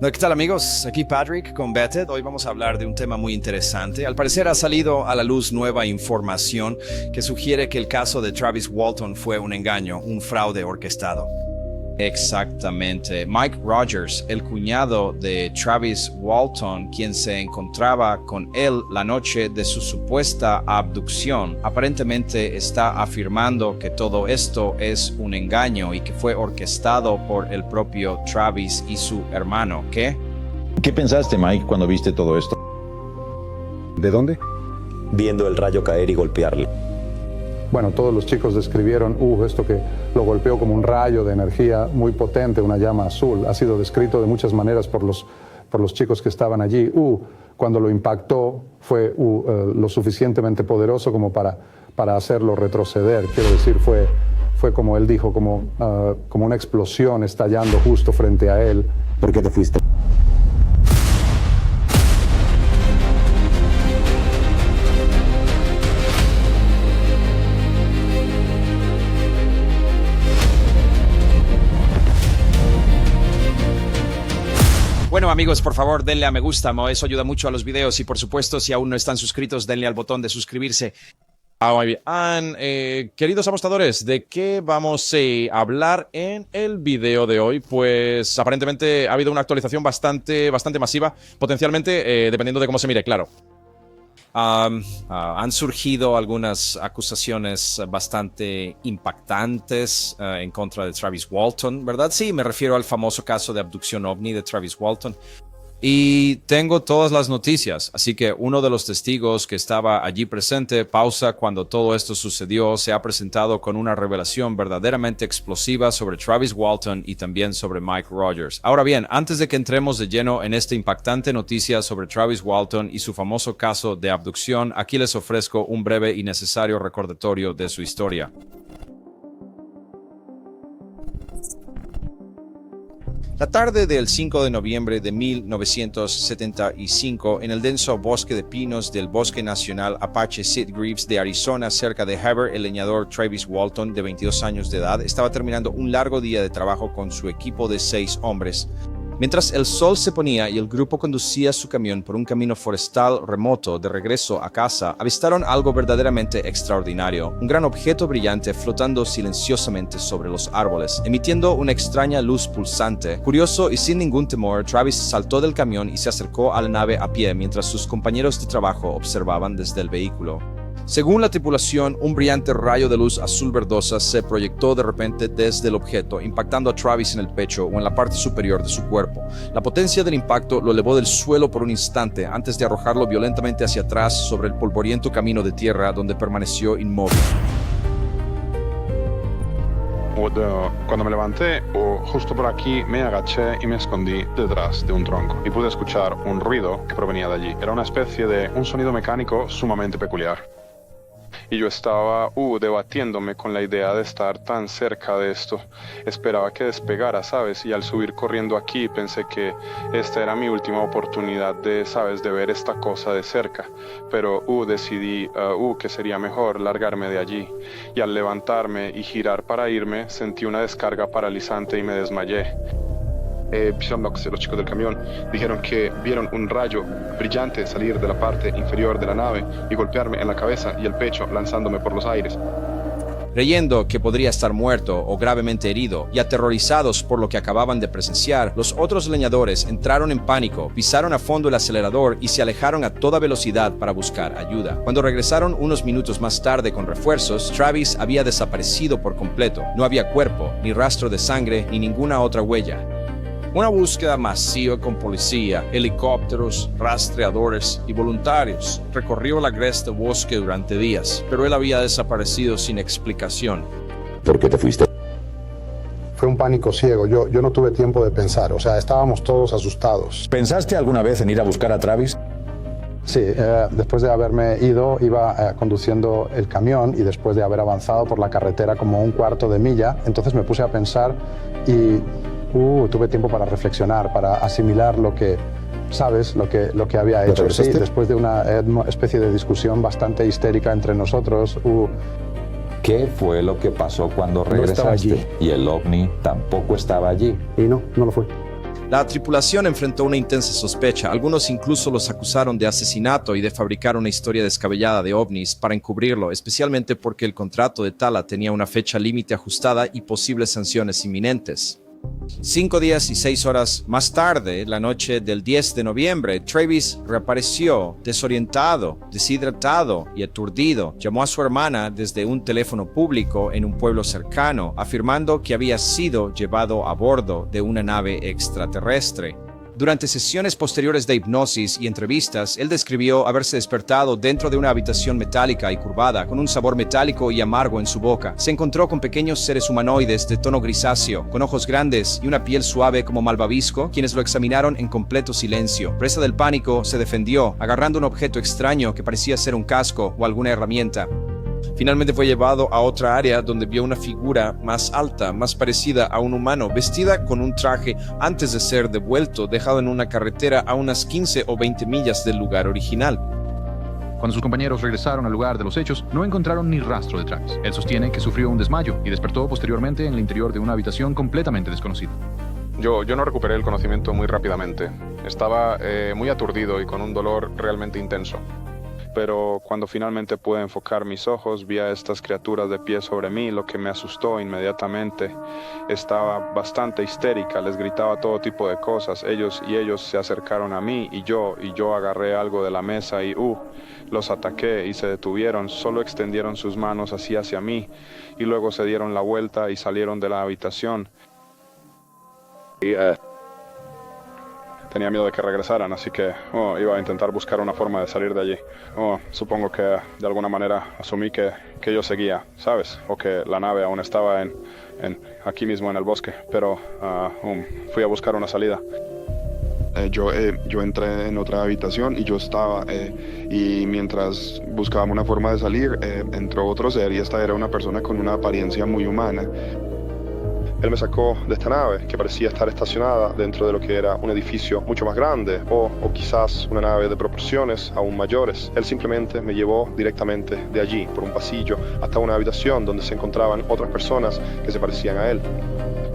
¿Qué tal, amigos? Aquí Patrick con Betted. Hoy vamos a hablar de un tema muy interesante. Al parecer ha salido a la luz nueva información que sugiere que el caso de Travis Walton fue un engaño, un fraude orquestado. Exactamente. Mike Rogers, el cuñado de Travis Walton, quien se encontraba con él la noche de su supuesta abducción, aparentemente está afirmando que todo esto es un engaño y que fue orquestado por el propio Travis y su hermano. ¿Qué? ¿Qué pensaste, Mike, cuando viste todo esto? ¿De dónde? Viendo el rayo caer y golpearle. Bueno, todos los chicos describieron, esto que lo golpeó como un rayo de energía muy potente, una llama azul. Ha sido descrito de muchas maneras por los chicos que estaban allí. Cuando lo impactó fue lo suficientemente poderoso como para hacerlo retroceder. Quiero decir, fue como él dijo, como una explosión estallando justo frente a él. ¿Por qué te fuiste? Bueno, amigos, por favor, denle a me gusta, eso ayuda mucho a los videos y, por supuesto, si aún no están suscritos, denle al botón de suscribirse. Muy bien. Queridos apostadores, ¿de qué vamos a hablar en el video de hoy? Pues aparentemente ha habido una actualización bastante masiva, potencialmente, dependiendo de cómo se mire, claro. Han surgido algunas acusaciones bastante impactantes en contra de Travis Walton, ¿verdad? Sí, me refiero al famoso caso de abducción ovni de Travis Walton. Y tengo todas las noticias, así que uno de los testigos que estaba allí presente, pausa cuando todo esto sucedió, se ha presentado con una revelación verdaderamente explosiva sobre Travis Walton y también sobre Mike Rogers. Ahora bien, antes de que entremos de lleno en esta impactante noticia sobre Travis Walton y su famoso caso de abducción, aquí les ofrezco un breve y necesario recordatorio de su historia. La tarde del 5 de noviembre de 1975, en el denso bosque de pinos del Bosque Nacional Apache Sitgreaves de Arizona, cerca de Heber, el leñador Travis Walton, de 22 años de edad, estaba terminando un largo día de trabajo con su equipo de 6 hombres. Mientras el sol se ponía y el grupo conducía su camión por un camino forestal remoto de regreso a casa, avistaron algo verdaderamente extraordinario, un gran objeto brillante flotando silenciosamente sobre los árboles, emitiendo una extraña luz pulsante. Curioso y sin ningún temor, Travis saltó del camión y se acercó a la nave a pie mientras sus compañeros de trabajo observaban desde el vehículo. Según la tripulación, un brillante rayo de luz azul verdosa se proyectó de repente desde el objeto, impactando a Travis en el pecho o en la parte superior de su cuerpo. La potencia del impacto lo elevó del suelo por un instante antes de arrojarlo violentamente hacia atrás sobre el polvoriento camino de tierra, donde permaneció inmóvil. Cuando me levanté, justo por aquí me agaché y me escondí detrás de un tronco y pude escuchar un ruido que provenía de allí. Era una especie de un sonido mecánico sumamente peculiar. Y yo estaba debatiéndome con la idea de estar tan cerca de esto. Esperaba que despegara, ¿sabes? Y al subir corriendo aquí pensé que esta era mi última oportunidad de, ¿sabes? De ver esta cosa de cerca. Pero decidí que sería mejor largarme de allí. Y al levantarme y girar para irme, sentí una descarga paralizante y me desmayé. Los chicos del camión dijeron que vieron un rayo brillante salir de la parte inferior de la nave y golpearme en la cabeza y el pecho, lanzándome por los aires. Creyendo que podría estar muerto o gravemente herido y aterrorizados por lo que acababan de presenciar, los otros leñadores entraron en pánico, pisaron a fondo el acelerador y se alejaron a toda velocidad para buscar ayuda. Cuando regresaron unos minutos más tarde con refuerzos, Travis había desaparecido por completo. No había cuerpo, ni rastro de sangre, ni ninguna otra huella. Una búsqueda masiva con policía, helicópteros, rastreadores y voluntarios recorrió la agreste bosque durante días, pero él había desaparecido sin explicación. ¿Por qué te fuiste? Fue un pánico ciego. Yo no tuve tiempo de pensar. Estábamos todos asustados. ¿Pensaste alguna vez en ir a buscar a Travis? Sí, después de haberme ido, iba conduciendo el camión y después de haber avanzado por la carretera como un cuarto de milla, entonces me puse a pensar y tuve tiempo para reflexionar, para asimilar lo que, ¿sabes? Lo que había hecho. Sí, después de una especie de discusión bastante histérica entre nosotros. ¿Qué fue lo que pasó cuando regresaste? No estaba allí. Y el ovni tampoco estaba allí. Y no lo fue. La tripulación enfrentó una intensa sospecha. Algunos incluso los acusaron de asesinato y de fabricar una historia descabellada de ovnis para encubrirlo, especialmente porque el contrato de Tala tenía una fecha límite ajustada y posibles sanciones inminentes. 5 días y 6 horas más tarde, la noche del 10 de noviembre, Travis reapareció desorientado, deshidratado y aturdido. Llamó a su hermana desde un teléfono público en un pueblo cercano, afirmando que había sido llevado a bordo de una nave extraterrestre. Durante sesiones posteriores de hipnosis y entrevistas, él describió haberse despertado dentro de una habitación metálica y curvada, con un sabor metálico y amargo en su boca. Se encontró con pequeños seres humanoides de tono grisáceo, con ojos grandes y una piel suave como malvavisco, quienes lo examinaron en completo silencio. Presa del pánico, se defendió, agarrando un objeto extraño que parecía ser un casco o alguna herramienta. Finalmente fue llevado a otra área donde vio una figura más alta, más parecida a un humano, vestida con un traje antes de ser devuelto, dejado en una carretera a unas 15 o 20 millas del lugar original. Cuando sus compañeros regresaron al lugar de los hechos, no encontraron ni rastro de Travis. Él sostiene que sufrió un desmayo y despertó posteriormente en el interior de una habitación completamente desconocida. Yo no recuperé el conocimiento muy rápidamente. Estaba muy aturdido y con un dolor realmente intenso. Pero cuando finalmente pude enfocar mis ojos, vi a estas criaturas de pie sobre mí, lo que me asustó inmediatamente. Estaba bastante histérica, les gritaba todo tipo de cosas. Ellos se acercaron a mí y yo agarré algo de la mesa y los ataqué y se detuvieron. Solo extendieron sus manos así hacia mí y luego se dieron la vuelta y salieron de la habitación. Tenía miedo de que regresaran, así que iba a intentar buscar una forma de salir de allí. Supongo que de alguna manera asumí que yo seguía, ¿sabes? O que la nave aún estaba aquí mismo en el bosque, pero fui a buscar una salida. Yo entré en otra habitación y yo estaba, y mientras buscábamos una forma de salir, entró otro ser y esta era una persona con una apariencia muy humana. Él me sacó de esta nave que parecía estar estacionada dentro de lo que era un edificio mucho más grande o quizás una nave de proporciones aún mayores. Él simplemente me llevó directamente de allí, por un pasillo, hasta una habitación donde se encontraban otras personas que se parecían a él.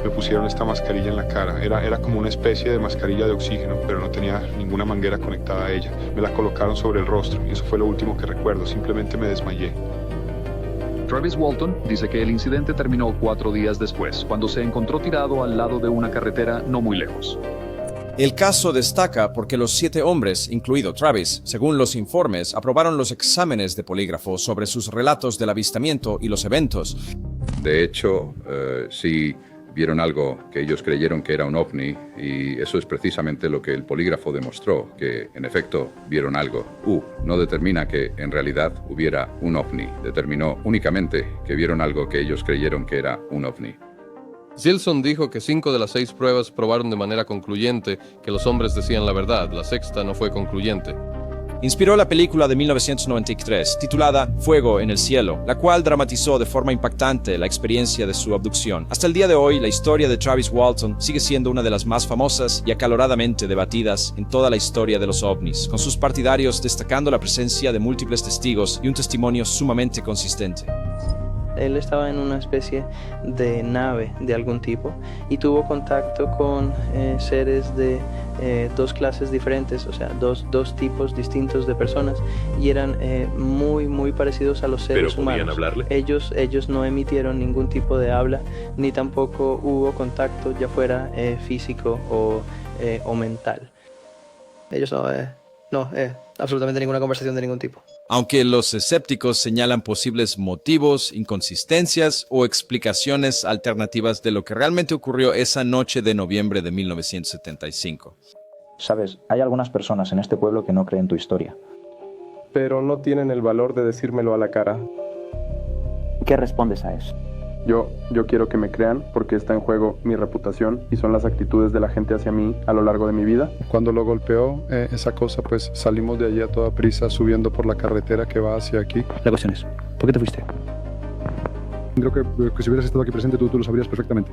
Me pusieron esta mascarilla en la cara. Era como una especie de mascarilla de oxígeno, pero no tenía ninguna manguera conectada a ella. Me la colocaron sobre el rostro y eso fue lo último que recuerdo. Simplemente me desmayé. Travis Walton dice que el incidente terminó 4 días después, cuando se encontró tirado al lado de una carretera no muy lejos. El caso destaca porque los 7 hombres, incluido Travis, según los informes, aprobaron los exámenes de polígrafo sobre sus relatos del avistamiento y los eventos. De hecho, sí vieron algo que ellos creyeron que era un ovni, y eso es precisamente lo que el polígrafo demostró, que en efecto vieron algo. No determina que en realidad hubiera un ovni, determinó únicamente que vieron algo que ellos creyeron que era un ovni. Gilson dijo que 5 de las 6 pruebas probaron de manera concluyente que los hombres decían la verdad, la sexta no fue concluyente. Inspiró la película de 1993, titulada Fuego en el Cielo, la cual dramatizó de forma impactante la experiencia de su abducción. Hasta el día de hoy, la historia de Travis Walton sigue siendo una de las más famosas y acaloradamente debatidas en toda la historia de los ovnis, con sus partidarios destacando la presencia de múltiples testigos y un testimonio sumamente consistente. Él estaba en una especie de nave de algún tipo y tuvo contacto con seres de 2 clases diferentes, o sea, dos tipos distintos de personas, y eran muy parecidos a los seres humanos. ¿Pero podían hablarle? Ellos no emitieron ningún tipo de habla, ni tampoco hubo contacto, ya fuera físico o mental. Ellos no, absolutamente ninguna conversación de ningún tipo. Aunque los escépticos señalan posibles motivos, inconsistencias o explicaciones alternativas de lo que realmente ocurrió esa noche de noviembre de 1975. Sabes, hay algunas personas en este pueblo que no creen tu historia. Pero no tienen el valor de decírmelo a la cara. ¿Qué respondes a eso? Yo quiero que me crean porque está en juego mi reputación y son las actitudes de la gente hacia mí a lo largo de mi vida. Cuando lo golpeó esa cosa, pues salimos de allí a toda prisa subiendo por la carretera que va hacia aquí. La cuestión es, ¿por qué te fuiste? Creo que si hubieras estado aquí presente tú lo sabrías perfectamente.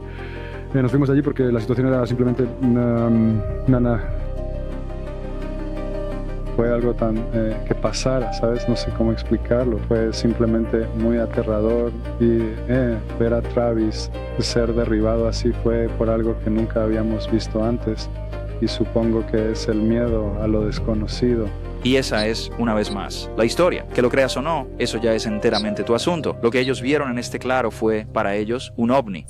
Nos fuimos de allí porque la situación era simplemente fue algo tan que pasara, ¿sabes? No sé cómo explicarlo. Fue simplemente muy aterrador y ver a Travis ser derribado así fue por algo que nunca habíamos visto antes. y supongo que es el miedo a lo desconocido. Y esa es, una vez más, la historia. Que lo creas o no, eso ya es enteramente tu asunto. Lo que ellos vieron en este claro fue, para ellos, un ovni.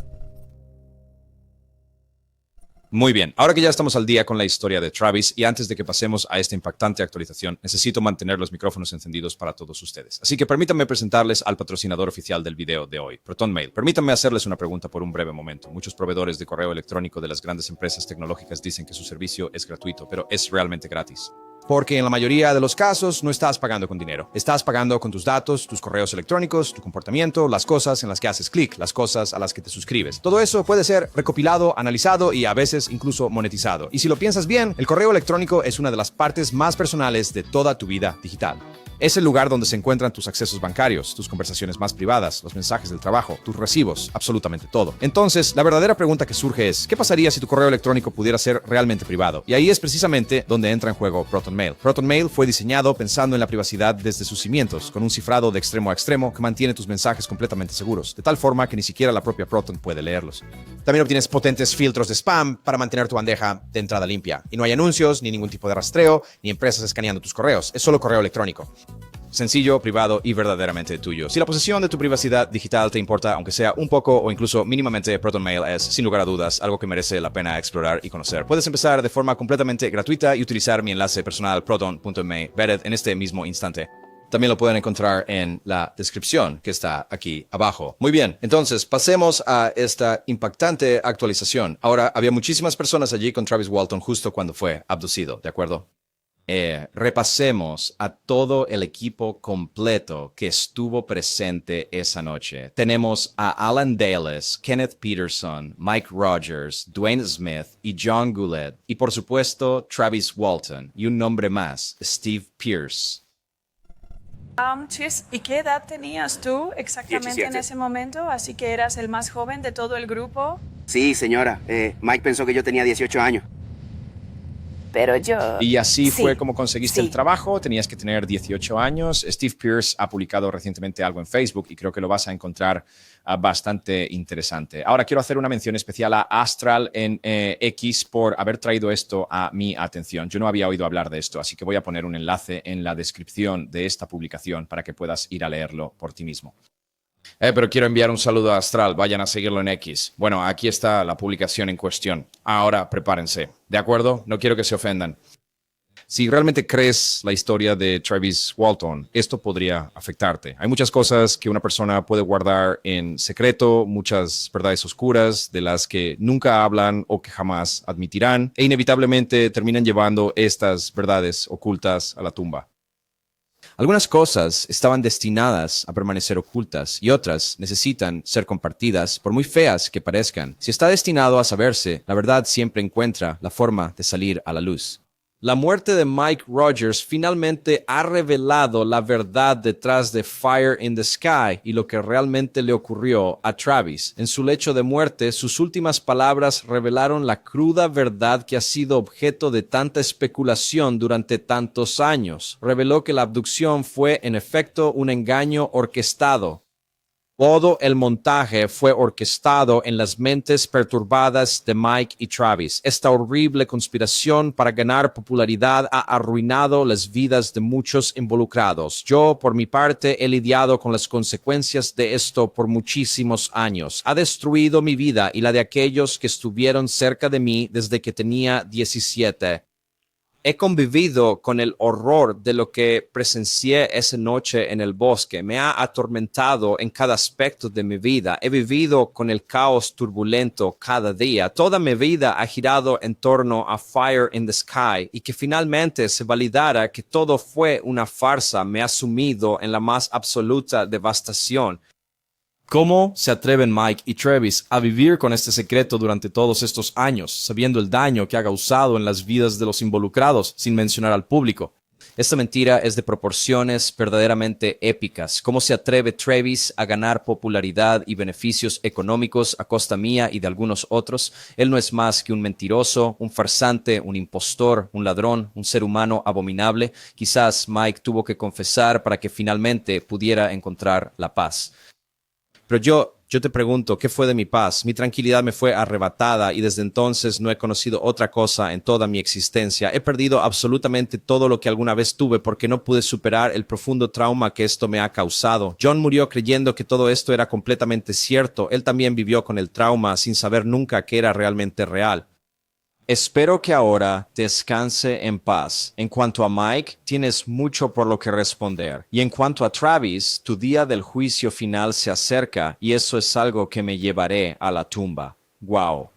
Muy bien, ahora que ya estamos al día con la historia de Travis y antes de que pasemos a esta impactante actualización, necesito mantener los micrófonos encendidos para todos ustedes. Así que permítanme presentarles al patrocinador oficial del video de hoy, ProtonMail. Permítanme hacerles una pregunta por un breve momento. Muchos proveedores de correo electrónico de las grandes empresas tecnológicas dicen que su servicio es gratuito, pero ¿es realmente gratis? Porque en la mayoría de los casos no estás pagando con dinero. Estás pagando con tus datos, tus correos electrónicos, tu comportamiento, las cosas en las que haces clic, las cosas a las que te suscribes. Todo eso puede ser recopilado, analizado y a veces incluso monetizado. Y si lo piensas bien, el correo electrónico es una de las partes más personales de toda tu vida digital. Es el lugar donde se encuentran tus accesos bancarios, tus conversaciones más privadas, los mensajes del trabajo, tus recibos, absolutamente todo. Entonces, la verdadera pregunta que surge es, ¿qué pasaría si tu correo electrónico pudiera ser realmente privado? Y ahí es precisamente donde entra en juego ProtonMail. ProtonMail fue diseñado pensando en la privacidad desde sus cimientos, con un cifrado de extremo a extremo que mantiene tus mensajes completamente seguros, de tal forma que ni siquiera la propia Proton puede leerlos. También obtienes potentes filtros de spam para mantener tu bandeja de entrada limpia. Y no hay anuncios, ni ningún tipo de rastreo, ni empresas escaneando tus correos. Es solo correo electrónico. Sencillo, privado y verdaderamente tuyo. Si la posesión de tu privacidad digital te importa, aunque sea un poco o incluso mínimamente, ProtonMail es, sin lugar a dudas, algo que merece la pena explorar y conocer. Puedes empezar de forma completamente gratuita y utilizar mi enlace personal proton.me en este mismo instante. También lo pueden encontrar en la descripción que está aquí abajo. Muy bien, entonces pasemos a esta impactante actualización. Ahora, había muchísimas personas allí con Travis Walton justo cuando fue abducido, ¿de acuerdo? Repasemos a todo el equipo completo que estuvo presente esa noche. Tenemos a Alan Dales, Kenneth Peterson, Mike Rogers, Dwayne Smith y John Goulet. Y por supuesto, Travis Walton y un nombre más, Steve Pierce. Chis, ¿y qué edad tenías tú exactamente 17. en ese momento? Así que eras el más joven de todo el grupo. Sí, señora. Mike pensó que yo tenía 18 años. Pero yo... Y así fue como conseguiste el trabajo. Tenías que tener 18 años. Steve Pierce ha publicado recientemente algo en Facebook y creo que lo vas a encontrar bastante interesante. Ahora quiero hacer una mención especial a Astral en X por haber traído esto a mi atención. Yo no había oído hablar de esto, así que voy a poner un enlace en la descripción de esta publicación para que puedas ir a leerlo por ti mismo. Pero quiero enviar un saludo a Astral, vayan a seguirlo en X. Bueno, aquí está la publicación en cuestión. Ahora prepárense, ¿de acuerdo? No quiero que se ofendan. Si realmente crees la historia de Travis Walton, esto podría afectarte. Hay muchas cosas que una persona puede guardar en secreto, muchas verdades oscuras de las que nunca hablan o que jamás admitirán, e inevitablemente terminan llevando estas verdades ocultas a la tumba. Algunas cosas estaban destinadas a permanecer ocultas y otras necesitan ser compartidas, por muy feas que parezcan. Si está destinado a saberse, la verdad siempre encuentra la forma de salir a la luz. La muerte de Mike Rogers finalmente ha revelado la verdad detrás de Fire in the Sky y lo que realmente le ocurrió a Travis. En su lecho de muerte, sus últimas palabras revelaron la cruda verdad que ha sido objeto de tanta especulación durante tantos años. Reveló que la abducción fue, en efecto, un engaño orquestado. Todo el montaje fue orquestado en las mentes perturbadas de Mike y Travis. Esta horrible conspiración para ganar popularidad ha arruinado las vidas de muchos involucrados. Yo, por mi parte, he lidiado con las consecuencias de esto por muchísimos años. Ha destruido mi vida y la de aquellos que estuvieron cerca de mí desde que tenía 17. He convivido con el horror de lo que presencié esa noche en el bosque. Me ha atormentado en cada aspecto de mi vida. He vivido con el caos turbulento cada día. Toda mi vida ha girado en torno a Fire in the Sky y que finalmente se validara que todo fue una farsa me ha sumido en la más absoluta devastación. ¿Cómo se atreven Mike y Travis a vivir con este secreto durante todos estos años, sabiendo el daño que ha causado en las vidas de los involucrados, sin mencionar al público? Esta mentira es de proporciones verdaderamente épicas. ¿Cómo se atreve Travis a ganar popularidad y beneficios económicos a costa mía y de algunos otros? Él no es más que un mentiroso, un farsante, un impostor, un ladrón, un ser humano abominable. Quizás Mike tuvo que confesar para que finalmente pudiera encontrar la paz. Pero yo te pregunto, ¿qué fue de mi paz? Mi tranquilidad me fue arrebatada y desde entonces no he conocido otra cosa en toda mi existencia. He perdido absolutamente todo lo que alguna vez tuve porque no pude superar el profundo trauma que esto me ha causado. John murió creyendo que todo esto era completamente cierto. Él también vivió con el trauma sin saber nunca que era realmente real. Espero que ahora descanse en paz. En cuanto a Mike, tienes mucho por lo que responder. Y en cuanto a Travis, tu día del juicio final se acerca y eso es algo que me llevaré a la tumba. Wow.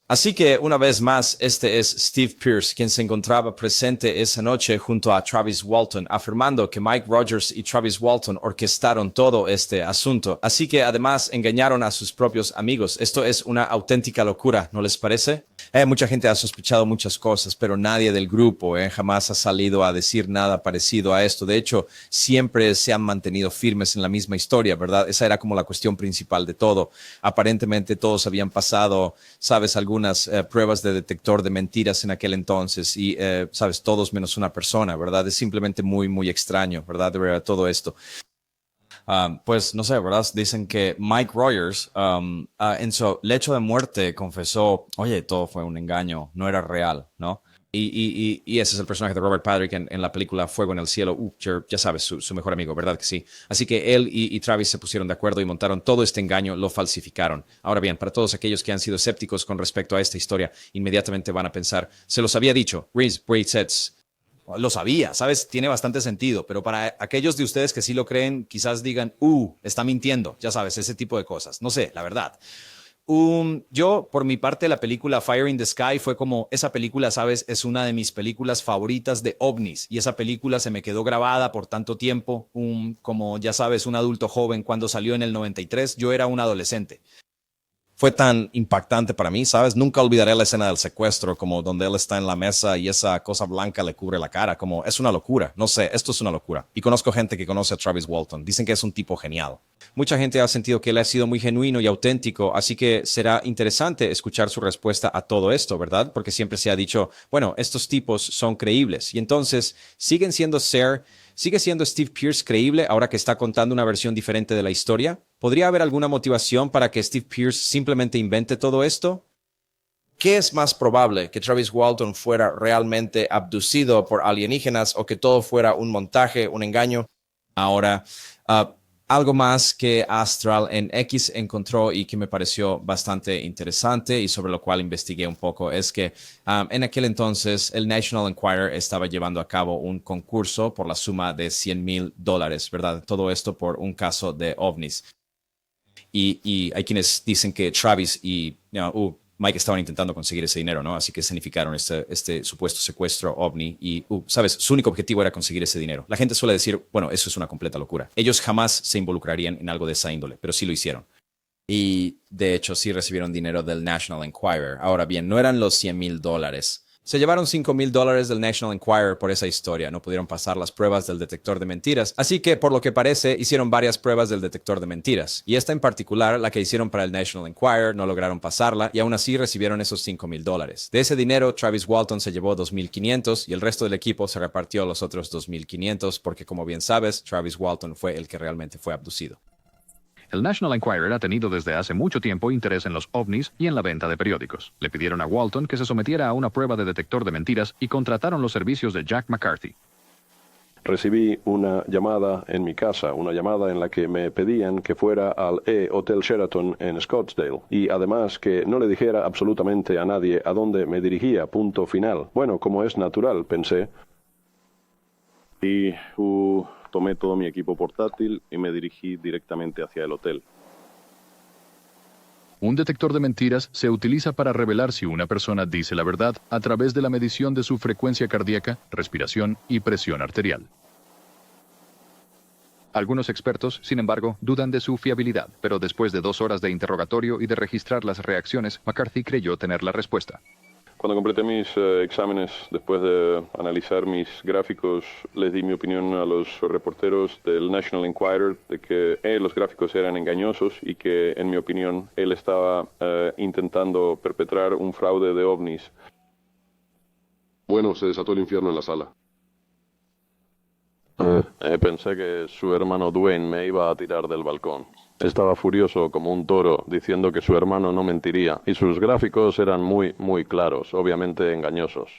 Así que, una vez más, este es Steve Pierce, quien se encontraba presente esa noche junto a Travis Walton, afirmando que Mike Rogers y Travis Walton orquestaron todo este asunto. Así que, además, engañaron a sus propios amigos. Esto es una auténtica locura, ¿no les parece? Mucha gente ha sospechado muchas cosas, pero nadie del grupo jamás ha salido a decir nada parecido a esto. De hecho, siempre se han mantenido firmes en la misma historia, ¿verdad? Esa era como la cuestión principal de todo. Aparentemente todos habían pasado, ¿sabes?, algunas pruebas de detector de mentiras en aquel entonces y, ¿sabes?, todos menos una persona, ¿verdad? Es simplemente muy, muy extraño, ¿verdad? De ver todo esto. Pues no sé, ¿verdad? Dicen que Mike Rogers en su lecho de muerte confesó, oye, todo fue un engaño, no era real, ¿no? Y ese es el personaje de Robert Patrick en la película Fuego en el Cielo. Ya sabes, su mejor amigo, ¿verdad que sí? Así que él y Travis se pusieron de acuerdo y montaron todo este engaño, lo falsificaron. Ahora bien, para todos aquellos que han sido escépticos con respecto a esta historia, inmediatamente van a pensar, se los había dicho, Reese Braithwaite. Lo sabía, ¿sabes? Tiene bastante sentido, pero para aquellos de ustedes que sí lo creen, quizás digan, está mintiendo, ya sabes, ese tipo de cosas. No sé, la verdad. Yo, por mi parte, la película Fire in the Sky fue como, esa película, ¿sabes? Es una de mis películas favoritas de ovnis y esa película se me quedó grabada por tanto tiempo, como ya sabes, un adulto joven cuando salió en el 93, yo era un adolescente. Fue tan impactante para mí, ¿sabes? Nunca olvidaré la escena del secuestro, como donde él está en la mesa y esa cosa blanca le cubre la cara, como es una locura. No sé, esto es una locura. Y conozco gente que conoce a Travis Walton. Dicen que es un tipo genial. Mucha gente ha sentido que él ha sido muy genuino y auténtico, así que será interesante escuchar su respuesta a todo esto, ¿verdad? Porque siempre se ha dicho, bueno, estos tipos son creíbles. Y entonces, ¿sigue siendo Steve Pierce creíble ahora que está contando una versión diferente de la historia? ¿Podría haber alguna motivación para que Steve Pierce simplemente invente todo esto? ¿Qué es más probable, que Travis Walton fuera realmente abducido por alienígenas o que todo fuera un montaje, un engaño? Ahora, algo más que Astral en X encontró y que me pareció bastante interesante y sobre lo cual investigué un poco es que en aquel entonces el National Enquirer estaba llevando a cabo un concurso por la suma de $100,000, ¿verdad? Todo esto por un caso de ovnis. Y hay quienes dicen que Travis y Mike estaban intentando conseguir ese dinero, ¿no? Así que escenificaron este supuesto secuestro ovni y, ¿sabes? Su único objetivo era conseguir ese dinero. La gente suele decir, bueno, eso es una completa locura. Ellos jamás se involucrarían en algo de esa índole, pero sí lo hicieron. Y, de hecho, sí recibieron dinero del National Enquirer. Ahora bien, no eran los $100,000. Se llevaron $5,000 del National Enquirer por esa historia. No pudieron pasar las pruebas del detector de mentiras. Así que, por lo que parece, hicieron varias pruebas del detector de mentiras. Y esta en particular, la que hicieron para el National Enquirer, no lograron pasarla y aún así recibieron esos $5,000. De ese dinero, Travis Walton se llevó $2,500 y el resto del equipo se repartió los otros $2,500 porque, como bien sabes, Travis Walton fue el que realmente fue abducido. El National Enquirer ha tenido desde hace mucho tiempo interés en los ovnis y en la venta de periódicos. Le pidieron a Walton que se sometiera a una prueba de detector de mentiras y contrataron los servicios de Jack McCarthy. Recibí una llamada en mi casa, una llamada en la que me pedían que fuera al Hotel Sheraton en Scottsdale y además que no le dijera absolutamente a nadie a dónde me dirigía, punto final. Bueno, como es natural, pensé. Y tomé todo mi equipo portátil y me dirigí directamente hacia el hotel. Un detector de mentiras se utiliza para revelar si una persona dice la verdad a través de la medición de su frecuencia cardíaca, respiración y presión arterial. Algunos expertos, sin embargo, dudan de su fiabilidad, pero después de 2 horas de interrogatorio y de registrar las reacciones, McCarthy creyó tener la respuesta. Cuando completé mis exámenes, después de analizar mis gráficos, les di mi opinión a los reporteros del National Enquirer de que los gráficos eran engañosos y que, en mi opinión, él estaba intentando perpetrar un fraude de ovnis. Bueno, se desató el infierno en la sala. Pensé que su hermano Dwayne me iba a tirar del balcón. Estaba furioso como un toro, diciendo que su hermano no mentiría, y sus gráficos eran muy, muy claros, obviamente engañosos.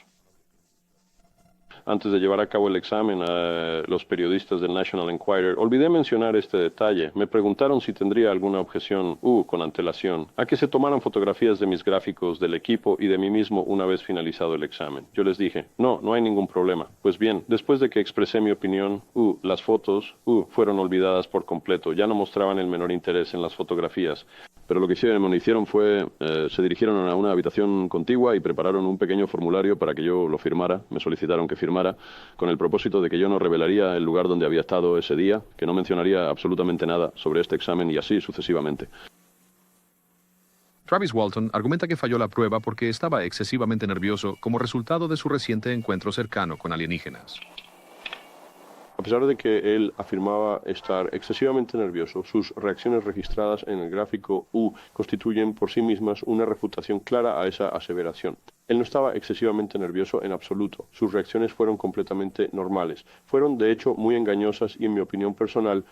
Antes de llevar a cabo el examen a los periodistas del National Enquirer, olvidé mencionar este detalle. Me preguntaron si tendría alguna objeción, con antelación, a que se tomaran fotografías de mis gráficos, del equipo y de mí mismo una vez finalizado el examen. Yo les dije, no hay ningún problema. Pues bien, después de que expresé mi opinión, las fotos, fueron olvidadas por completo. Ya no mostraban el menor interés en las fotografías. Pero lo que hicieron fue, se dirigieron a una habitación contigua y prepararon un pequeño formulario para que yo lo firmara. Me solicitaron que firmara, con el propósito de que yo no revelaría el lugar donde había estado ese día, que no mencionaría absolutamente nada sobre este examen y así sucesivamente. Travis Walton argumenta que falló la prueba porque estaba excesivamente nervioso como resultado de su reciente encuentro cercano con alienígenas. A pesar de que él afirmaba estar excesivamente nervioso, sus reacciones registradas en el gráfico U constituyen por sí mismas una refutación clara a esa aseveración. Él no estaba excesivamente nervioso en absoluto. Sus reacciones fueron completamente normales. Fueron, de hecho, muy engañosas y, en mi opinión personal,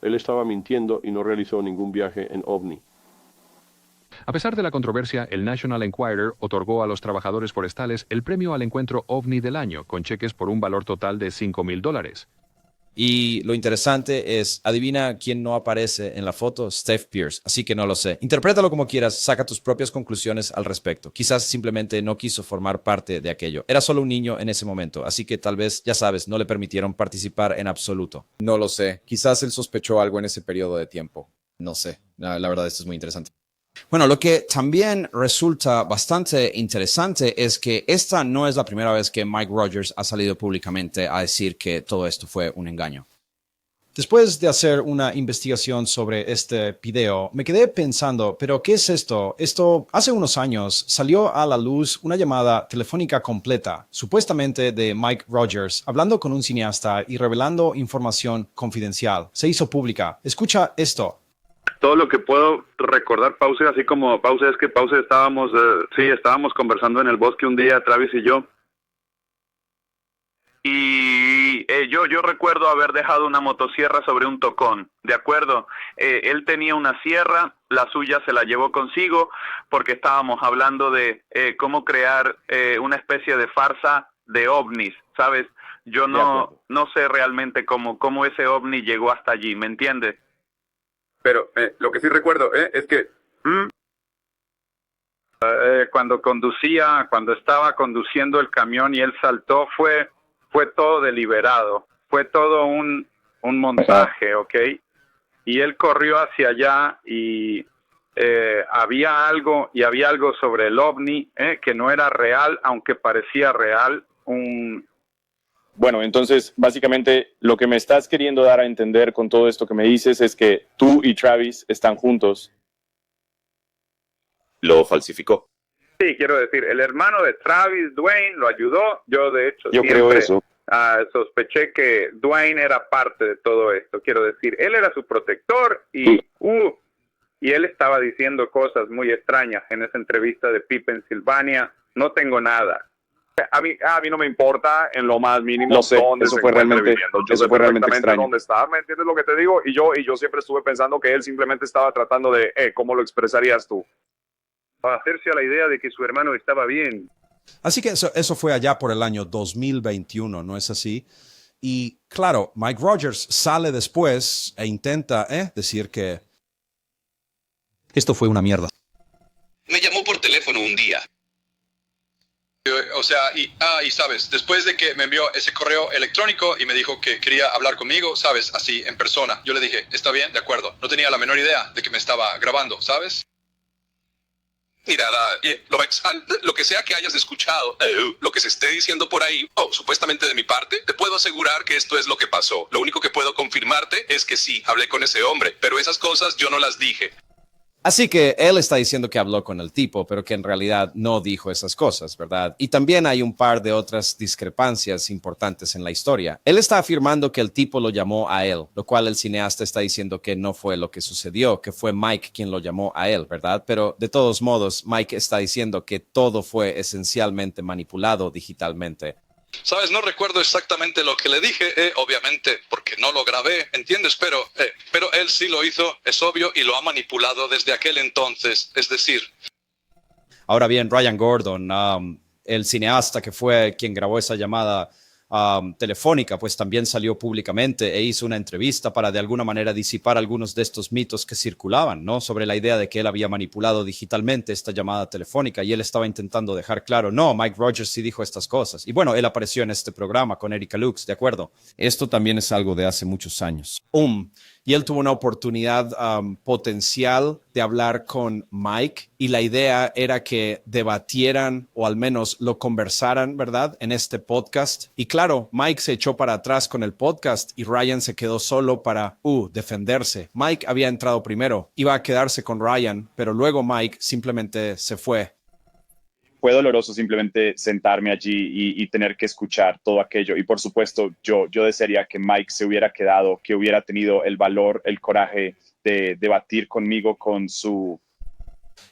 él estaba mintiendo y no realizó ningún viaje en OVNI. A pesar de la controversia, el National Enquirer otorgó a los trabajadores forestales el premio al encuentro OVNI del año, con cheques por un valor total de $5,000. Y lo interesante es, adivina quién no aparece en la foto, Steve Pierce, así que no lo sé. Interprétalo como quieras, saca tus propias conclusiones al respecto. Quizás simplemente no quiso formar parte de aquello. Era solo un niño en ese momento, así que tal vez, ya sabes, no le permitieron participar en absoluto. No lo sé. Quizás él sospechó algo en ese periodo de tiempo. No sé. La verdad, esto es muy interesante. Bueno, lo que también resulta bastante interesante es que esta no es la primera vez que Mike Rogers ha salido públicamente a decir que todo esto fue un engaño. Después de hacer una investigación sobre este video, me quedé pensando, ¿pero qué es esto? Hace unos años salió a la luz una llamada telefónica completa, supuestamente de Mike Rogers, hablando con un cineasta y revelando información confidencial. Se hizo pública. Escucha esto. Todo lo que puedo recordar, Pause, así como Pause, es que Pause estábamos conversando en el bosque un día, Travis y yo. Y yo recuerdo haber dejado una motosierra sobre un tocón, ¿de acuerdo? Él tenía una sierra, la suya se la llevó consigo porque estábamos hablando de cómo crear una especie de farsa de ovnis, ¿sabes? Yo no sé realmente cómo ese ovni llegó hasta allí, ¿me entiendes? Pero lo que sí recuerdo es que cuando estaba conduciendo el camión y él saltó, fue todo deliberado, fue todo un montaje, ¿ok? Y él corrió hacia allá y había algo sobre el ovni que no era real, aunque parecía real. Bueno, entonces, básicamente, lo que me estás queriendo dar a entender con todo esto que me dices es que tú y Travis están juntos. Lo falsificó. Sí, quiero decir, el hermano de Travis, Dwayne, lo ayudó. Yo, de hecho, yo creo eso. Sospeché que Dwayne era parte de todo esto. Quiero decir, él era su protector y él estaba diciendo cosas muy extrañas en esa entrevista de Pi, Pensilvania. No tengo nada. A mí no me importa en lo más mínimo. No sé, eso fue realmente extraño. Dónde está, ¿me entiendes lo que te digo? Y yo siempre estuve pensando que él simplemente estaba tratando de, ¿cómo lo expresarías tú? Para hacerse a la idea de que su hermano estaba bien. Así que eso fue allá por el año 2021, ¿no es así? Y claro, Mike Rogers sale después e intenta decir que esto fue una mierda. Me llamó por teléfono un día. O sea, y sabes, después de que me envió ese correo electrónico y me dijo que quería hablar conmigo, sabes, así, en persona, yo le dije, está bien, de acuerdo. No tenía la menor idea de que me estaba grabando, ¿sabes? Mira, lo que sea que hayas escuchado, lo que se esté diciendo por ahí, supuestamente de mi parte, te puedo asegurar que esto es lo que pasó. Lo único que puedo confirmarte es que sí, hablé con ese hombre, pero esas cosas yo no las dije. Así que él está diciendo que habló con el tipo, pero que en realidad no dijo esas cosas, ¿verdad? Y también hay un par de otras discrepancias importantes en la historia. Él está afirmando que el tipo lo llamó a él, lo cual el cineasta está diciendo que no fue lo que sucedió, que fue Mike quien lo llamó a él, ¿verdad? Pero de todos modos, Mike está diciendo que todo fue esencialmente manipulado digitalmente. ¿Sabes? No recuerdo exactamente lo que le dije, obviamente, porque no lo grabé, ¿entiendes? Pero él sí lo hizo, es obvio, y lo ha manipulado desde aquel entonces. Es decir... Ahora bien, Ryan Gordon, el cineasta que fue quien grabó esa llamada telefónica, pues también salió públicamente e hizo una entrevista para de alguna manera disipar algunos de estos mitos que circulaban, ¿no? Sobre la idea de que él había manipulado digitalmente esta llamada telefónica y él estaba intentando dejar claro, no, Mike Rogers sí dijo estas cosas. Y bueno, él apareció en este programa con Erika Lux, ¿de acuerdo? Esto también es algo de hace muchos años. Y él tuvo una oportunidad potencial de hablar con Mike y la idea era que debatieran o al menos lo conversaran, ¿verdad? En este podcast. Y claro, Mike se echó para atrás con el podcast y Ryan se quedó solo para defenderse. Mike había entrado primero, iba a quedarse con Ryan, pero luego Mike simplemente se fue. Fue doloroso simplemente sentarme allí y tener que escuchar todo aquello. Y por supuesto, yo desearía que Mike se hubiera quedado, que hubiera tenido el valor, el coraje de debatir conmigo con su...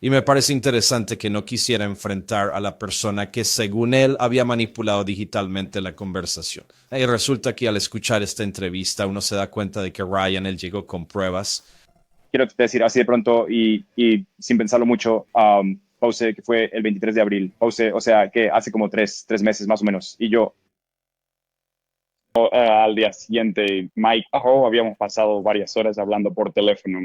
Y me parece interesante que no quisiera enfrentar a la persona que según él había manipulado digitalmente la conversación. Y resulta que al escuchar esta entrevista uno se da cuenta de que Ryan, él llegó con pruebas. Quiero decir así de pronto y sin pensarlo mucho... Pause, que fue el 23 de abril. Pause, o sea, que hace como tres meses más o menos. Y yo, al día siguiente, Mike, habíamos pasado varias horas hablando por teléfono.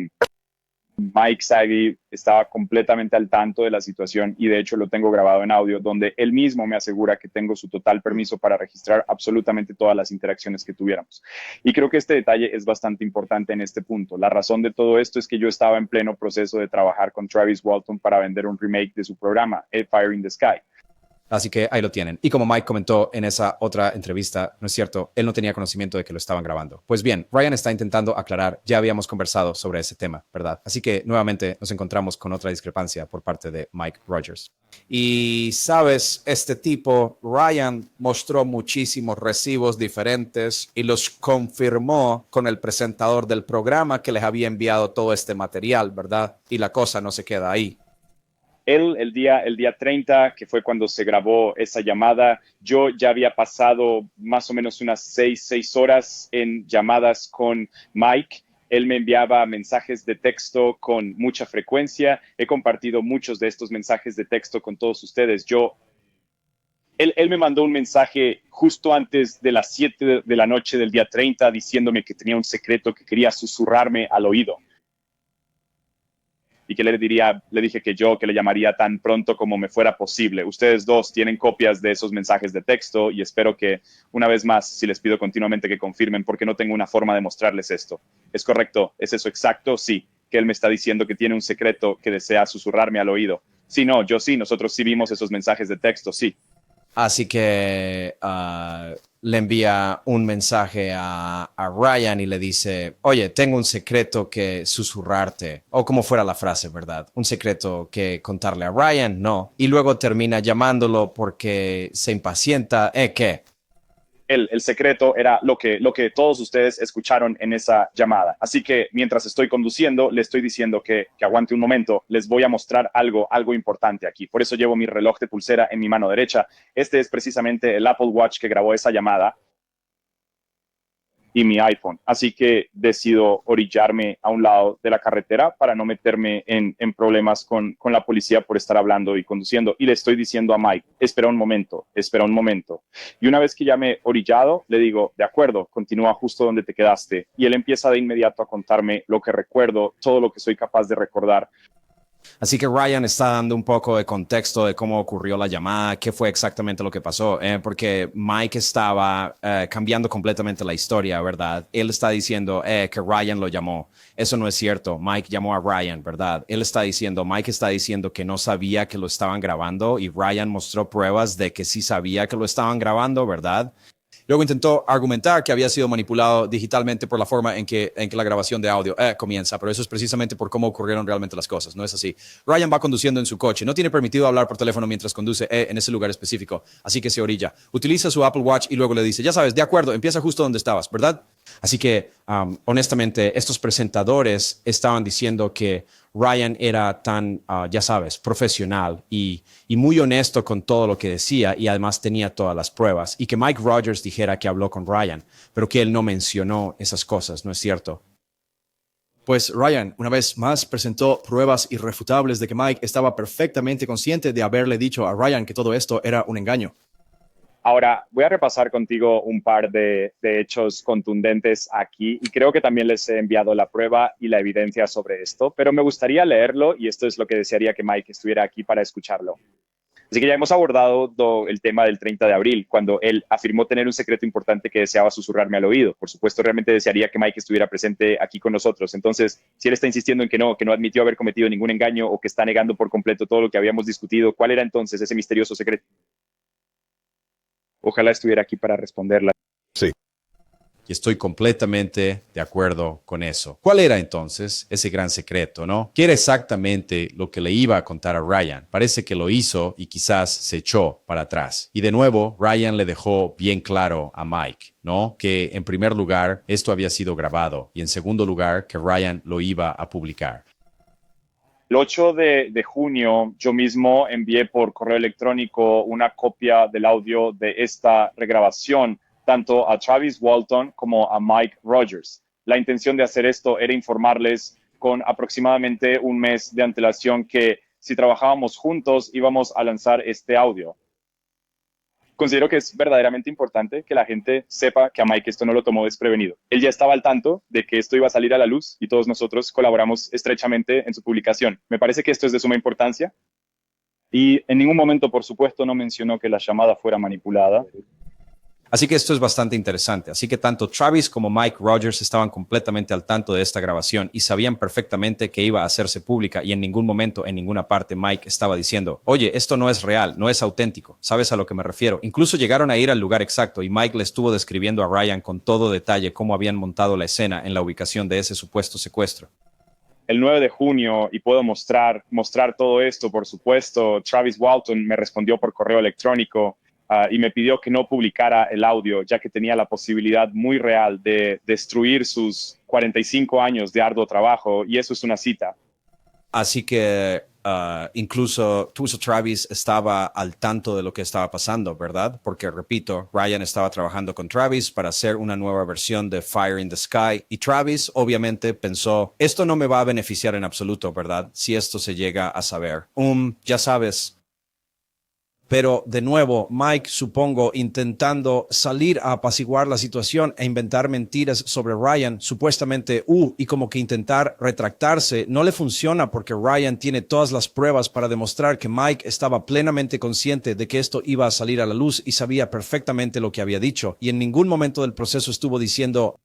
Mike Saggi estaba completamente al tanto de la situación y de hecho lo tengo grabado en audio donde él mismo me asegura que tengo su total permiso para registrar absolutamente todas las interacciones que tuviéramos. Y creo que este detalle es bastante importante en este punto. La razón de todo esto es que yo estaba en pleno proceso de trabajar con Travis Walton para vender un remake de su programa, Fire in the Sky. Así que ahí lo tienen. Y como Mike comentó en esa otra entrevista, no es cierto, él no tenía conocimiento de que lo estaban grabando. Pues bien, Ryan está intentando aclarar, ya habíamos conversado sobre ese tema, ¿verdad? Así que nuevamente nos encontramos con otra discrepancia por parte de Mike Rogers. Y sabes, este tipo, Ryan, mostró muchísimos recibos diferentes y los confirmó con el presentador del programa que les había enviado todo este material, ¿verdad? Y la cosa no se queda ahí. Él, el día 30, que fue cuando se grabó esa llamada, yo ya había pasado más o menos unas 6 horas en llamadas con Mike. Él me enviaba mensajes de texto con mucha frecuencia. He compartido muchos de estos mensajes de texto con todos ustedes. Él me mandó un mensaje justo antes de las 7 de la noche del día 30 diciéndome que tenía un secreto que quería susurrarme al oído. Y que le dije que le llamaría tan pronto como me fuera posible. Ustedes dos tienen copias de esos mensajes de texto y espero que, una vez más, si les pido continuamente que confirmen porque no tengo una forma de mostrarles esto. ¿Es correcto? ¿Es eso exacto? Sí. Que él me está diciendo que tiene un secreto que desea susurrarme al oído. Sí, no, yo sí, nosotros sí vimos esos mensajes de texto, sí. Así que le envía un mensaje a Ryan y le dice, oye, tengo un secreto que susurrarte, o como fuera la frase, ¿verdad? Un secreto que contarle a Ryan, no. Y luego termina llamándolo porque se impacienta, ¿qué? El secreto era lo que todos ustedes escucharon en esa llamada. Así que mientras estoy conduciendo, le estoy diciendo que aguante un momento. Les voy a mostrar algo importante aquí. Por eso llevo mi reloj de pulsera en mi mano derecha. Este es precisamente el Apple Watch que grabó esa llamada y mi iPhone. Así que decido orillarme a un lado de la carretera para no meterme en problemas con la policía por estar hablando y conduciendo. Y le estoy diciendo a Mike, espera un momento. Y una vez que ya me he orillado, le digo, de acuerdo, continúa justo donde te quedaste. Y él empieza de inmediato a contarme lo que recuerdo, todo lo que soy capaz de recordar. Así que Ryan está dando un poco de contexto de cómo ocurrió la llamada, qué fue exactamente lo que pasó, porque Mike estaba cambiando completamente la historia, ¿verdad? Él está diciendo que Ryan lo llamó. Eso no es cierto. Mike llamó a Ryan, ¿verdad? Mike está diciendo que no sabía que lo estaban grabando y Ryan mostró pruebas de que sí sabía que lo estaban grabando, ¿verdad? Luego intentó argumentar que había sido manipulado digitalmente por la forma en que la grabación de audio comienza, pero eso es precisamente por cómo ocurrieron realmente las cosas, no es así. Ryan va conduciendo en su coche, no tiene permitido hablar por teléfono mientras conduce en ese lugar específico, así que se orilla. Utiliza su Apple Watch y luego le dice, ya sabes, de acuerdo, empieza justo donde estabas, ¿verdad? Así que, honestamente, estos presentadores estaban diciendo que Ryan era tan, ya sabes, profesional y muy honesto con todo lo que decía y además tenía todas las pruebas. Y que Mike Rogers dijera que habló con Ryan, pero que él no mencionó esas cosas, ¿no es cierto? Pues Ryan, una vez más, presentó pruebas irrefutables de que Mike estaba perfectamente consciente de haberle dicho a Ryan que todo esto era un engaño. Ahora, voy a repasar contigo un par de hechos contundentes aquí y creo que también les he enviado la prueba y la evidencia sobre esto, pero me gustaría leerlo y esto es lo que desearía que Mike estuviera aquí para escucharlo. Así que ya hemos abordado el tema del 30 de abril, cuando él afirmó tener un secreto importante que deseaba susurrarme al oído. Por supuesto, realmente desearía que Mike estuviera presente aquí con nosotros. Entonces, si él está insistiendo en que no admitió haber cometido ningún engaño o que está negando por completo todo lo que habíamos discutido, ¿cuál era entonces ese misterioso secreto? Ojalá estuviera aquí para responderla. Sí. Y estoy completamente de acuerdo con eso. ¿Cuál era entonces ese gran secreto, no? ¿Qué era exactamente lo que le iba a contar a Ryan? Parece que lo hizo y quizás se echó para atrás. Y de nuevo, Ryan le dejó bien claro a Mike, ¿no? Que en primer lugar, esto había sido grabado y en segundo lugar, que Ryan lo iba a publicar. El 8 de junio yo mismo envié por correo electrónico una copia del audio de esta regrabación tanto a Travis Walton como a Mike Rogers. La intención de hacer esto era informarles con aproximadamente un mes de antelación que si trabajábamos juntos íbamos a lanzar este audio. Considero que es verdaderamente importante que la gente sepa que a Mike esto no lo tomó desprevenido. Él ya estaba al tanto de que esto iba a salir a la luz y todos nosotros colaboramos estrechamente en su publicación. Me parece que esto es de suma importancia. Y en ningún momento, por supuesto, no mencionó que la llamada fuera manipulada. Así que esto es bastante interesante. Así que tanto Travis como Mike Rogers estaban completamente al tanto de esta grabación y sabían perfectamente que iba a hacerse pública y en ningún momento, en ninguna parte, Mike estaba diciendo, oye, esto no es real, no es auténtico. ¿Sabes a lo que me refiero? Incluso llegaron a ir al lugar exacto y Mike le estuvo describiendo a Ryan con todo detalle cómo habían montado la escena en la ubicación de ese supuesto secuestro. El 9 de junio, y puedo mostrar todo esto, por supuesto, Travis Walton me respondió por correo electrónico y me pidió que no publicara el audio, ya que tenía la posibilidad muy real de destruir sus 45 años de arduo trabajo, y eso es una cita. Así que incluso Travis estaba al tanto de lo que estaba pasando, ¿verdad? Porque, repito, Ryan estaba trabajando con Travis para hacer una nueva versión de Fire in the Sky, y Travis obviamente pensó, esto no me va a beneficiar en absoluto, ¿verdad? Si esto se llega a saber. Ya sabes. Pero, de nuevo, Mike, supongo, intentando salir a apaciguar la situación e inventar mentiras sobre Ryan, supuestamente, y como que intentar retractarse, no le funciona porque Ryan tiene todas las pruebas para demostrar que Mike estaba plenamente consciente de que esto iba a salir a la luz y sabía perfectamente lo que había dicho. Y en ningún momento del proceso estuvo diciendo,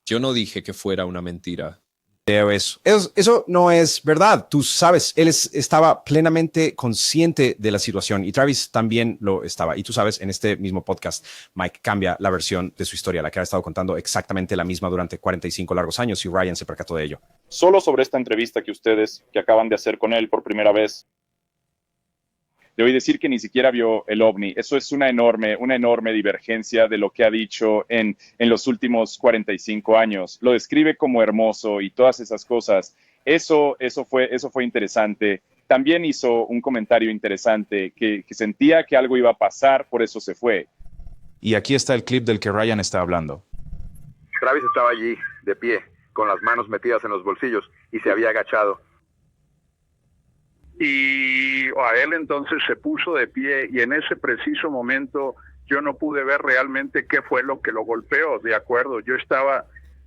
yo no dije que fuera una mentira. Eso no es verdad. Tú sabes, él estaba plenamente consciente de la situación y Travis también lo estaba. Y tú sabes, en este mismo podcast, Mike cambia la versión de su historia, la que ha estado contando exactamente la misma durante 45 largos años y Ryan se percató de ello. Solo sobre esta entrevista que acaban de hacer con él por primera vez, le oí decir que ni siquiera vio el ovni. Eso es una enorme divergencia de lo que ha dicho en los últimos 45 años. Lo describe como hermoso y todas esas cosas. Eso fue interesante. También hizo un comentario interesante que sentía que algo iba a pasar, por eso se fue. Y aquí está el clip del que Ryan está hablando. Travis estaba allí, de pie, con las manos metidas en los bolsillos y se había agachado. Y a él entonces se puso de pie y en ese preciso momento yo no pude ver realmente qué fue lo que lo golpeó, de acuerdo. Yo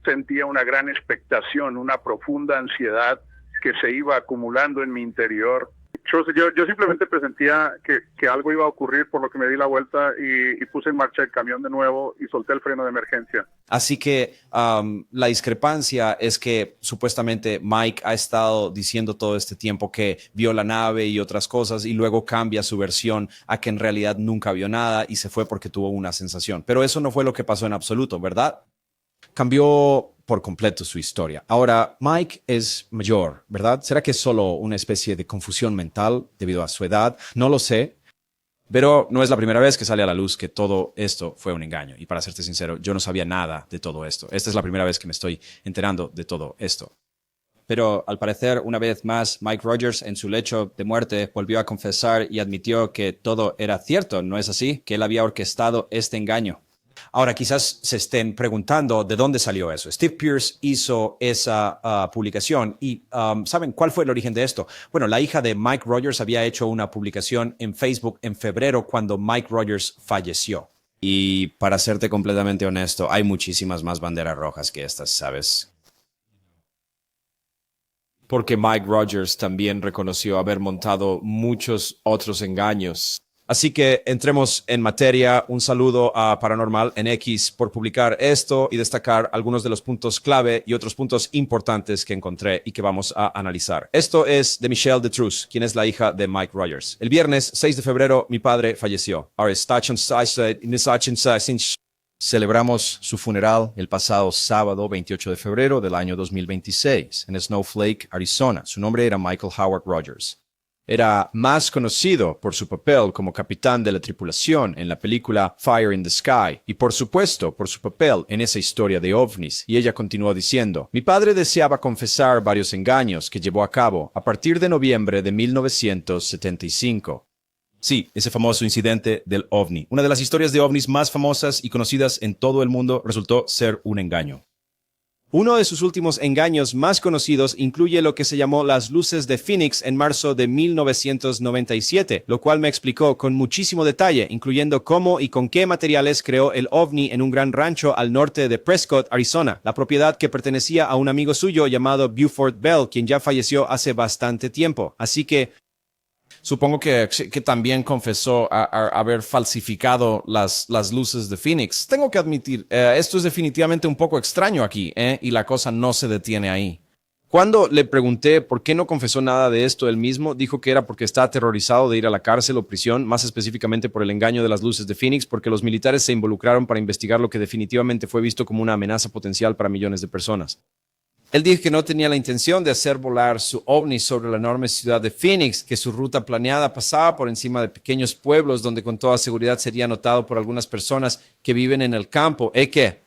sentía una gran expectación, una profunda ansiedad que se iba acumulando en mi interior. Yo simplemente presentía que algo iba a ocurrir, por lo que me di la vuelta y puse en marcha el camión de nuevo y solté el freno de emergencia. Así que la discrepancia es que supuestamente Mike ha estado diciendo todo este tiempo que vio la nave y otras cosas y luego cambia su versión a que en realidad nunca vio nada y se fue porque tuvo una sensación. Pero eso no fue lo que pasó en absoluto, ¿verdad? Cambió por completo su historia. Ahora, Mike es mayor, ¿verdad? ¿Será que es solo una especie de confusión mental debido a su edad? No lo sé. Pero no es la primera vez que sale a la luz que todo esto fue un engaño. Y para serte sincero, yo no sabía nada de todo esto. Esta es la primera vez que me estoy enterando de todo esto. Pero al parecer, una vez más, Mike Rogers en su lecho de muerte volvió a confesar y admitió que todo era cierto, ¿no es así? Que él había orquestado este engaño. Ahora, quizás se estén preguntando de dónde salió eso. Steve Pierce hizo esa publicación y ¿saben cuál fue el origen de esto? Bueno, la hija de Mike Rogers había hecho una publicación en Facebook en febrero cuando Mike Rogers falleció. Y para serte completamente honesto, hay muchísimas más banderas rojas que estas, ¿sabes? Porque Mike Rogers también reconoció haber montado muchos otros engaños. Así que entremos en materia. Un saludo a Paranormal en X por publicar esto y destacar algunos de los puntos clave y otros puntos importantes que encontré y que vamos a analizar. Esto es de Michelle Detrus, quien es la hija de Mike Rogers. El viernes 6 de febrero, mi padre falleció. Celebramos su funeral el pasado sábado 28 de febrero del año 2026 en Snowflake, Arizona. Su nombre era Michael Howard Rogers. Era más conocido por su papel como capitán de la tripulación en la película Fire in the Sky y por supuesto por su papel en esa historia de ovnis. Y ella continuó diciendo, mi padre deseaba confesar varios engaños que llevó a cabo a partir de noviembre de 1975. Sí, ese famoso incidente del ovni. Una de las historias de ovnis más famosas y conocidas en todo el mundo resultó ser un engaño. Uno de sus últimos engaños más conocidos incluye lo que se llamó las luces de Phoenix en marzo de 1997, lo cual me explicó con muchísimo detalle, incluyendo cómo y con qué materiales creó el ovni en un gran rancho al norte de Prescott, Arizona, la propiedad que pertenecía a un amigo suyo llamado Buford Bell, quien ya falleció hace bastante tiempo. Así que supongo que también confesó haber falsificado las luces de Phoenix. Tengo que admitir, esto es definitivamente un poco extraño aquí, y la cosa no se detiene ahí. Cuando le pregunté por qué no confesó nada de esto él mismo, dijo que era porque está aterrorizado de ir a la cárcel o prisión, más específicamente por el engaño de las luces de Phoenix, porque los militares se involucraron para investigar lo que definitivamente fue visto como una amenaza potencial para millones de personas. Él dijo que no tenía la intención de hacer volar su ovni sobre la enorme ciudad de Phoenix, que su ruta planeada pasaba por encima de pequeños pueblos donde con toda seguridad sería notado por algunas personas que viven en el campo. ¿Qué?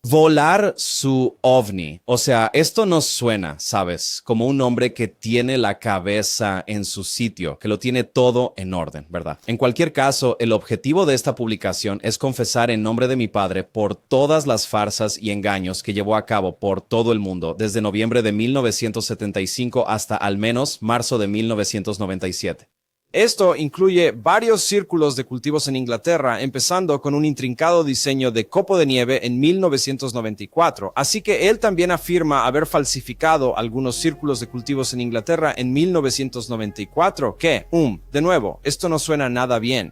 Volar su ovni. O sea, esto no suena, ¿sabes? Como un hombre que tiene la cabeza en su sitio, que lo tiene todo en orden, ¿verdad? En cualquier caso, el objetivo de esta publicación es confesar en nombre de mi padre por todas las farsas y engaños que llevó a cabo por todo el mundo desde noviembre de 1975 hasta al menos marzo de 1997. Esto incluye varios círculos de cultivos en Inglaterra, empezando con un intrincado diseño de copo de nieve en 1994. Así que él también afirma haber falsificado algunos círculos de cultivos en Inglaterra en 1994, que, de nuevo, esto no suena nada bien.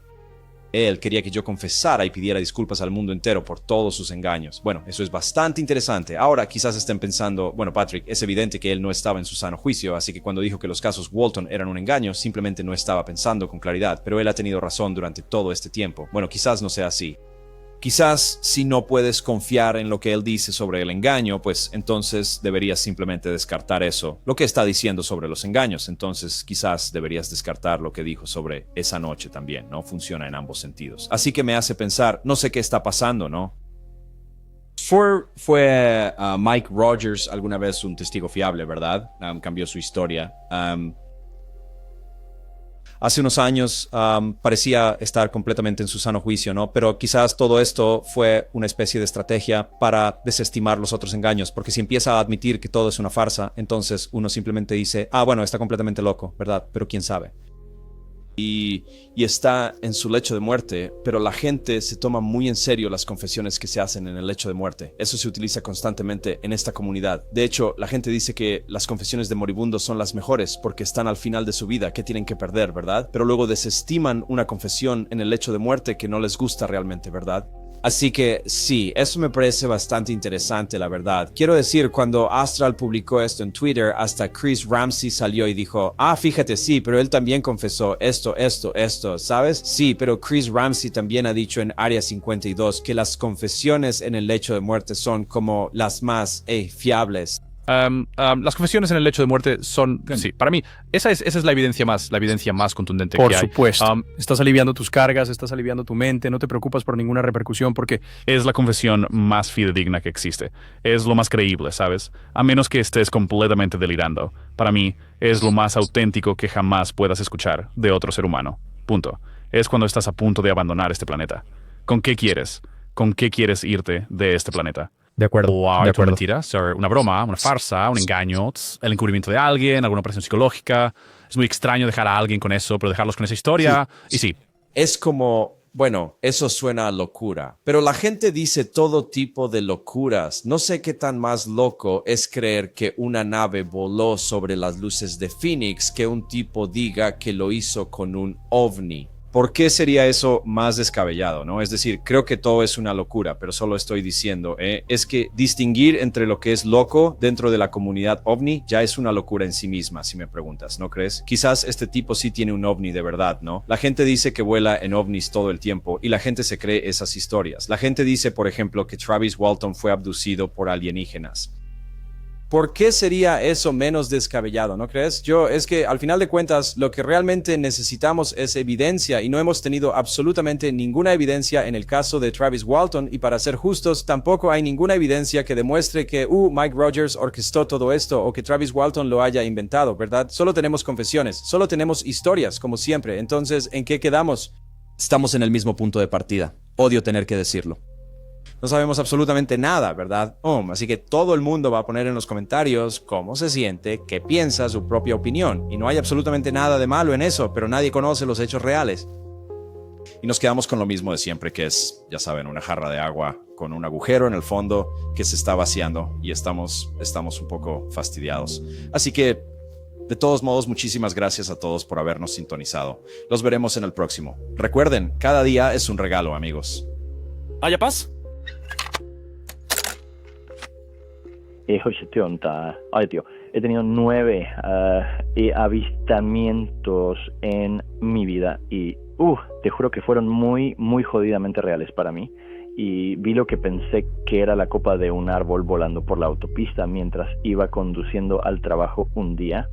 Él quería que yo confesara y pidiera disculpas al mundo entero por todos sus engaños. Bueno, eso es bastante interesante. Ahora quizás estén pensando, bueno, Patrick, es evidente que él no estaba en su sano juicio, así que cuando dijo que los casos Walton eran un engaño, simplemente no estaba pensando con claridad, pero él ha tenido razón durante todo este tiempo. Bueno, quizás no sea así. Quizás si no puedes confiar en lo que él dice sobre el engaño, pues entonces deberías simplemente descartar eso, lo que está diciendo sobre los engaños. Entonces quizás deberías descartar lo que dijo sobre esa noche también, ¿no? Funciona en ambos sentidos. Así que me hace pensar, no sé qué está pasando, ¿no? Fue Mike Rogers alguna vez un testigo fiable, ¿verdad? Cambió su historia. Hace unos años parecía estar completamente en su sano juicio, ¿no? Pero quizás todo esto fue una especie de estrategia para desestimar los otros engaños, porque si empieza a admitir que todo es una farsa, entonces uno simplemente dice, bueno, está completamente loco, ¿verdad? Pero quién sabe. Y está en su lecho de muerte, pero la gente se toma muy en serio las confesiones que se hacen en el lecho de muerte. Eso se utiliza constantemente en esta comunidad. De hecho, la gente dice que las confesiones de moribundos son las mejores porque están al final de su vida, ¿qué tienen que perder, verdad? Pero luego desestiman una confesión en el lecho de muerte que no les gusta realmente, ¿verdad? Así que sí, eso me parece bastante interesante, la verdad. Quiero decir, cuando Astral publicó esto en Twitter, hasta Chris Ramsey salió y dijo, fíjate, sí, pero él también confesó esto, ¿sabes? Sí, pero Chris Ramsey también ha dicho en Área 52 que las confesiones en el lecho de muerte son como las más fiables. Las confesiones en el lecho de muerte son, sí, para mí, esa es la evidencia más contundente que hay. Por supuesto. Estás aliviando tus cargas, estás aliviando tu mente, no te preocupas por ninguna repercusión porque es la confesión más fidedigna que existe. Es lo más creíble, ¿sabes? A menos que estés completamente delirando. Para mí, es lo más auténtico que jamás puedas escuchar de otro ser humano. Punto. Es cuando estás a punto de abandonar este planeta. ¿Con qué quieres? ¿Con qué quieres irte de este planeta? De acuerdo. De acuerdo. Mentiras, una broma, una farsa, un engaño, el encubrimiento de alguien, alguna presión psicológica. Es muy extraño dejar a alguien con eso, pero dejarlos con esa historia. Sí. Y sí. Es como, bueno, eso suena a locura, pero la gente dice todo tipo de locuras. No sé qué tan más loco es creer que una nave voló sobre las luces de Phoenix que un tipo diga que lo hizo con un ovni. ¿Por qué sería eso más descabellado, no? Es decir, creo que todo es una locura, pero solo estoy diciendo, es que distinguir entre lo que es loco dentro de la comunidad ovni ya es una locura en sí misma, si me preguntas, ¿no crees? Quizás este tipo sí tiene un ovni de verdad, ¿no? La gente dice que vuela en ovnis todo el tiempo y la gente se cree esas historias. La gente dice, por ejemplo, que Travis Walton fue abducido por alienígenas. ¿Por qué sería eso menos descabellado, no crees? Es que al final de cuentas lo que realmente necesitamos es evidencia y no hemos tenido absolutamente ninguna evidencia en el caso de Travis Walton y para ser justos tampoco hay ninguna evidencia que demuestre que Mike Rogers orquestó todo esto o que Travis Walton lo haya inventado, ¿verdad? Solo tenemos confesiones, solo tenemos historias como siempre, entonces ¿en qué quedamos? Estamos en el mismo punto de partida. Odio tener que decirlo. No sabemos absolutamente nada, ¿verdad? Así que todo el mundo va a poner en los comentarios cómo se siente, qué piensa, su propia opinión. Y no hay absolutamente nada de malo en eso, pero nadie conoce los hechos reales. Y nos quedamos con lo mismo de siempre, que es, ya saben, una jarra de agua con un agujero en el fondo que se está vaciando y estamos un poco fastidiados. Así que, de todos modos, muchísimas gracias a todos por habernos sintonizado. Los veremos en el próximo. Recuerden, cada día es un regalo, amigos. ¿Haya paz? He tenido 9 avistamientos en mi vida y te juro que fueron muy, muy jodidamente reales para mí. Y vi lo que pensé que era la copa de un árbol volando por la autopista mientras iba conduciendo al trabajo un día.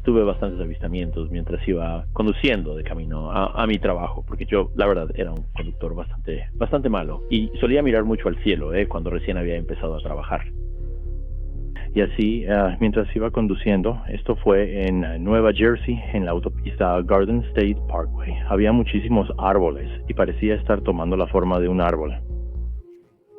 Tuve bastantes avistamientos mientras iba conduciendo de camino a mi trabajo, porque yo, la verdad, era un conductor bastante malo y solía mirar mucho al cielo cuando recién había empezado a trabajar. Y así, mientras iba conduciendo, esto fue en Nueva Jersey, en la autopista Garden State Parkway. Había muchísimos árboles y parecía estar tomando la forma de un árbol.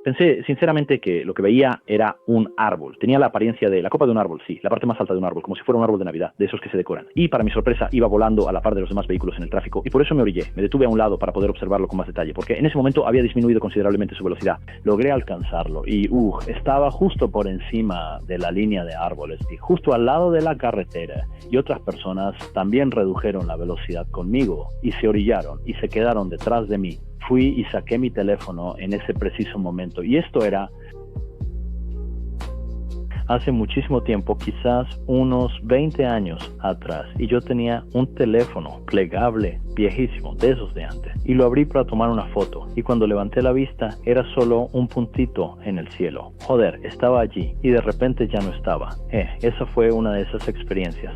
Pensé sinceramente que lo que veía era un árbol. Tenía la apariencia de la copa de un árbol, sí, la parte más alta de un árbol, como si fuera un árbol de Navidad, de esos que se decoran. Y para mi sorpresa iba volando a la par de los demás vehículos en el tráfico y por eso me orillé. Me detuve a un lado para poder observarlo con más detalle, porque en ese momento había disminuido considerablemente su velocidad. Logré alcanzarlo y estaba justo por encima de la línea de árboles y justo al lado de la carretera. Y otras personas también redujeron la velocidad conmigo y se orillaron y se quedaron detrás de mí. Fui y saqué mi teléfono en ese preciso momento. Y esto era hace muchísimo tiempo, quizás unos 20 años atrás. Y yo tenía un teléfono plegable, viejísimo, de esos de antes. Y lo abrí para tomar una foto. Y cuando levanté la vista, era solo un puntito en el cielo. Joder, estaba allí y de repente ya no estaba. Esa fue una de esas experiencias.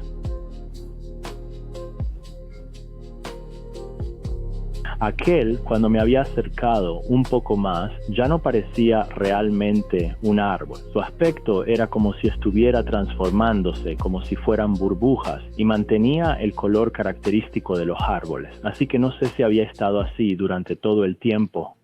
Aquel, cuando me había acercado un poco más, ya no parecía realmente un árbol. Su aspecto era como si estuviera transformándose, como si fueran burbujas, y mantenía el color característico de los árboles. Así que no sé si había estado así durante todo el tiempo